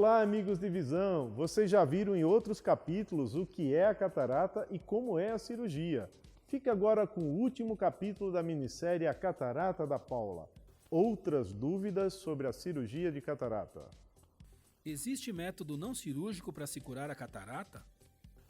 Olá, amigos de visão! Vocês já viram em outros capítulos o que é a catarata e como é a cirurgia. Fique agora com o último capítulo da minissérie A Catarata da Paula. Outras dúvidas sobre a cirurgia de catarata. Existe método não cirúrgico para se curar a catarata?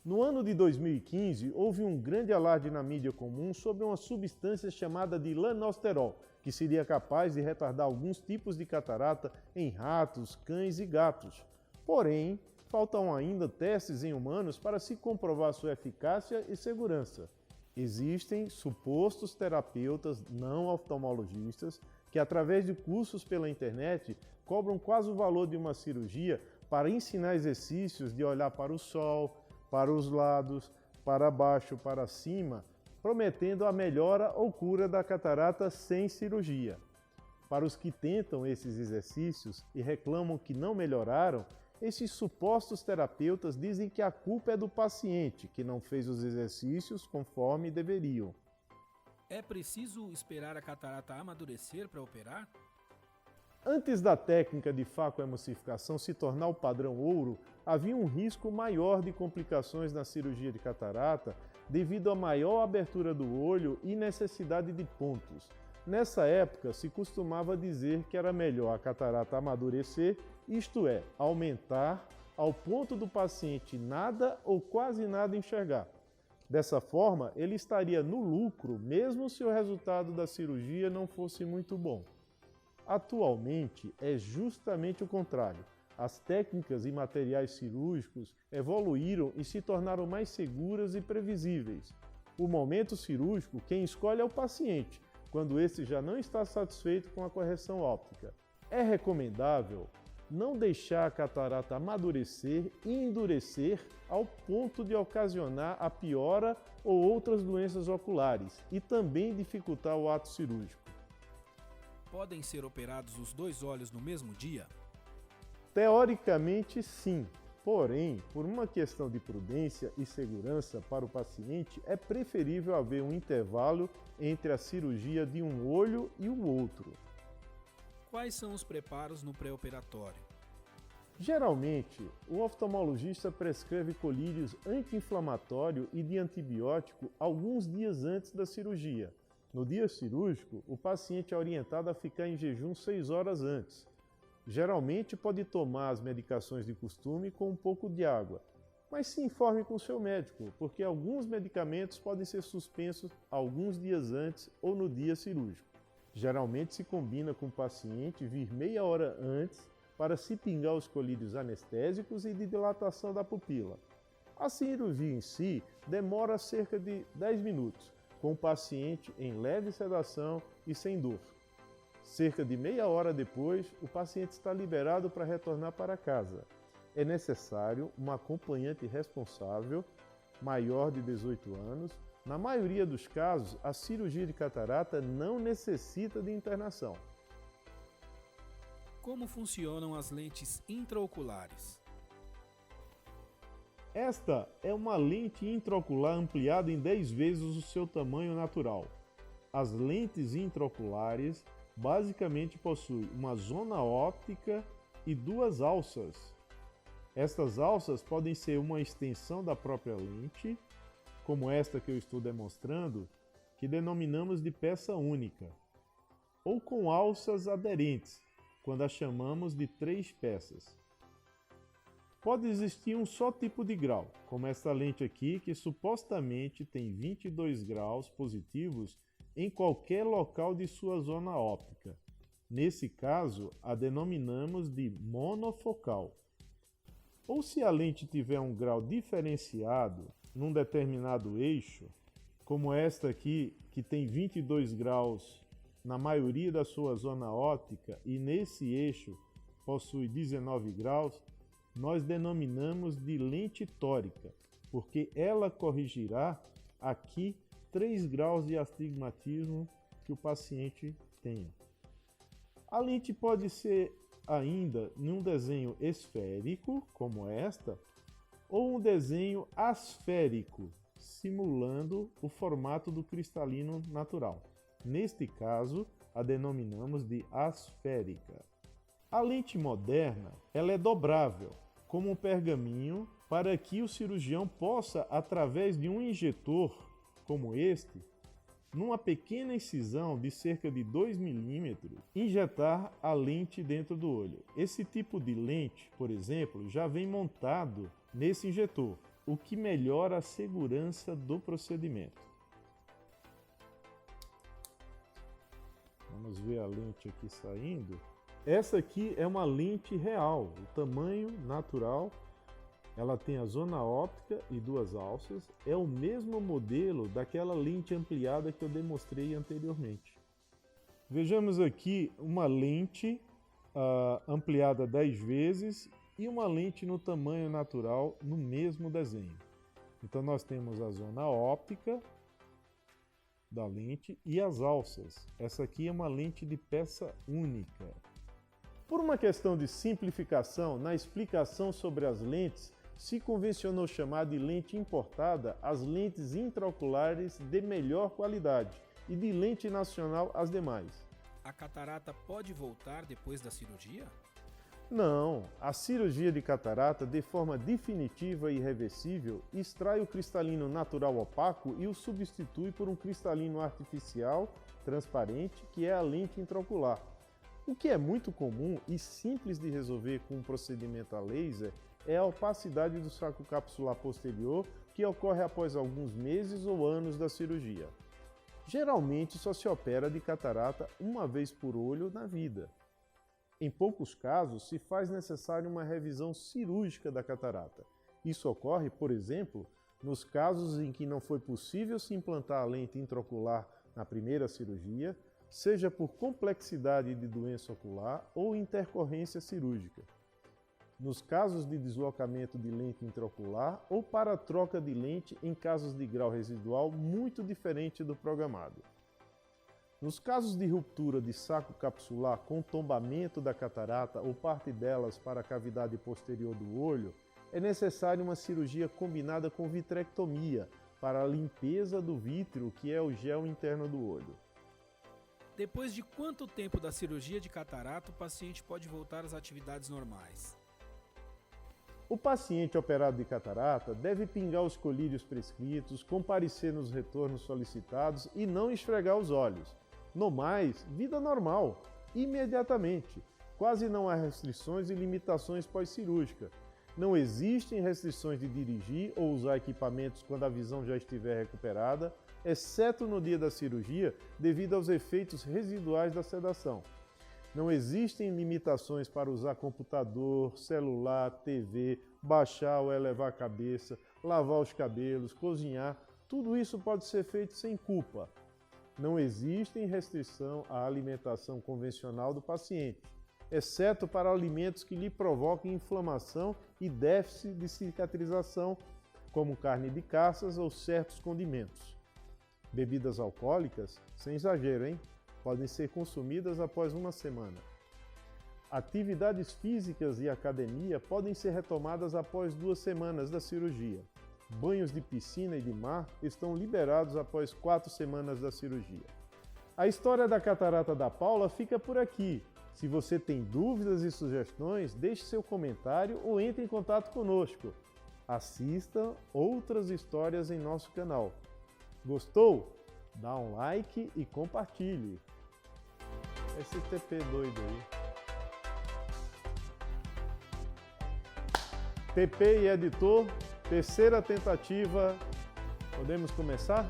No ano de 2015, houve um grande alarde na mídia comum sobre uma substância chamada de lanosterol, que seria capaz de retardar alguns tipos de catarata em ratos, cães e gatos. Porém, faltam ainda testes em humanos para se comprovar sua eficácia e segurança. Existem supostos terapeutas não oftalmologistas que, através de cursos pela internet, cobram quase o valor de uma cirurgia para ensinar exercícios de olhar para o sol, para os lados, para baixo, para cima, prometendo a melhora ou cura da catarata sem cirurgia. Para os que tentam esses exercícios e reclamam que não melhoraram, esses supostos terapeutas dizem que a culpa é do paciente, que não fez os exercícios conforme deveriam. É preciso esperar a catarata amadurecer para operar? Antes da técnica de facoemulsificação se tornar o padrão ouro, havia um risco maior de complicações na cirurgia de catarata devido à maior abertura do olho e necessidade de pontos. Nessa época, se costumava dizer que era melhor a catarata amadurecer, isto é, aumentar ao ponto do paciente nada ou quase nada enxergar. Dessa forma, ele estaria no lucro mesmo se o resultado da cirurgia não fosse muito bom. Atualmente, é justamente o contrário. As técnicas e materiais cirúrgicos evoluíram e se tornaram mais seguras e previsíveis. O momento cirúrgico, quem escolhe é o paciente, quando esse já não está satisfeito com a correção óptica. É recomendável não deixar a catarata amadurecer e endurecer ao ponto de ocasionar a piora ou outras doenças oculares e também dificultar o ato cirúrgico. Podem ser operados os dois olhos no mesmo dia? Teoricamente, sim. Porém, por uma questão de prudência e segurança para o paciente, é preferível haver um intervalo entre a cirurgia de um olho e o outro. Quais são os preparos no pré-operatório? Geralmente, o oftalmologista prescreve colírios anti-inflamatório e de antibiótico alguns dias antes da cirurgia. No dia cirúrgico, o paciente é orientado a ficar em jejum 6 horas antes. Geralmente pode tomar as medicações de costume com um pouco de água, mas se informe com seu médico, porque alguns medicamentos podem ser suspensos alguns dias antes ou no dia cirúrgico. Geralmente se combina com o paciente vir meia hora antes para se pingar os colírios anestésicos e de dilatação da pupila. A cirurgia em si demora cerca de 10 minutos, com o paciente em leve sedação e sem dor. Cerca de meia hora depois, o paciente está liberado para retornar para casa. É necessário um acompanhante responsável, maior de 18 anos. Na maioria dos casos, a cirurgia de catarata não necessita de internação. Como funcionam as lentes intraoculares? Esta é uma lente intraocular ampliada em 10 vezes o seu tamanho natural. As lentes intraoculares basicamente possuem uma zona óptica e duas alças. Estas alças podem ser uma extensão da própria lente, como esta que eu estou demonstrando, que denominamos de peça única, ou com alças aderentes, quando as chamamos de 3 peças. Pode existir um só tipo de grau, como esta lente aqui, que supostamente tem 22 graus positivos em qualquer local de sua zona óptica. Nesse caso, a denominamos de monofocal. Ou se a lente tiver um grau diferenciado num determinado eixo, como esta aqui, que tem 22 graus na maioria da sua zona óptica e nesse eixo possui 19 graus, nós denominamos de lente tórica, porque ela corrigirá aqui 3 graus de astigmatismo que o paciente tenha. A lente pode ser ainda num desenho esférico, como esta, ou um desenho asférico, simulando o formato do cristalino natural. Neste caso, a denominamos de asférica. A lente moderna, ela é dobrável, como um pergaminho, para que o cirurgião possa, através de um injetor como este, numa pequena incisão de cerca de 2 milímetros, injetar a lente dentro do olho. Esse tipo de lente, por exemplo, já vem montado nesse injetor, o que melhora a segurança do procedimento. Vamos ver a lente aqui saindo. Essa aqui é uma lente real, o tamanho natural. Ela tem a zona óptica e 2 alças. É o mesmo modelo daquela lente ampliada que eu demonstrei anteriormente. Vejamos aqui uma lente ampliada 10 vezes e uma lente no tamanho natural no mesmo desenho. Então nós temos a zona óptica da lente e as alças. Essa aqui é uma lente de peça única. Por uma questão de simplificação, na explicação sobre as lentes, se convencionou chamar de lente importada as lentes intraoculares de melhor qualidade e de lente nacional as demais. A catarata pode voltar depois da cirurgia? Não, a cirurgia de catarata, de forma definitiva e irreversível, extrai o cristalino natural opaco e o substitui por um cristalino artificial transparente, que é a lente intraocular. O que é muito comum e simples de resolver com um procedimento a laser é a opacidade do saco capsular posterior, que ocorre após alguns meses ou anos da cirurgia. Geralmente só se opera de catarata uma vez por olho na vida. Em poucos casos, se faz necessária uma revisão cirúrgica da catarata. Isso ocorre, por exemplo, nos casos em que não foi possível se implantar a lente intraocular na primeira cirurgia, seja por complexidade de doença ocular ou intercorrência cirúrgica. Nos casos de deslocamento de lente intraocular ou para troca de lente em casos de grau residual muito diferente do programado. Nos casos de ruptura de saco capsular com tombamento da catarata ou parte delas para a cavidade posterior do olho, é necessária uma cirurgia combinada com vitrectomia para a limpeza do vítreo, que é o gel interno do olho. Depois de quanto tempo da cirurgia de catarata o paciente pode voltar às atividades normais? O paciente operado de catarata deve pingar os colírios prescritos, comparecer nos retornos solicitados e não esfregar os olhos. No mais, vida normal, imediatamente. Quase não há restrições e limitações pós-cirúrgica. Não existem restrições de dirigir ou usar equipamentos quando a visão já estiver recuperada, exceto no dia da cirurgia, devido aos efeitos residuais da sedação. Não existem limitações para usar computador, celular, TV, baixar ou elevar a cabeça, lavar os cabelos, cozinhar. Tudo isso pode ser feito sem culpa. Não existe restrição à alimentação convencional do paciente, exceto para alimentos que lhe provoquem inflamação e déficit de cicatrização, como carne de caças ou certos condimentos. Bebidas alcoólicas, sem exagero, hein? Podem ser consumidas após uma semana. Atividades físicas e academia podem ser retomadas após 2 semanas da cirurgia. Banhos de piscina e de mar estão liberados após 4 semanas da cirurgia. A história da catarata da Paula fica por aqui. Se você tem dúvidas e sugestões, deixe seu comentário ou entre em contato conosco. Assista outras histórias em nosso canal. Gostou? Dá um like e compartilhe. Esse TP doido aí. TP e editor, terceira tentativa. Podemos começar?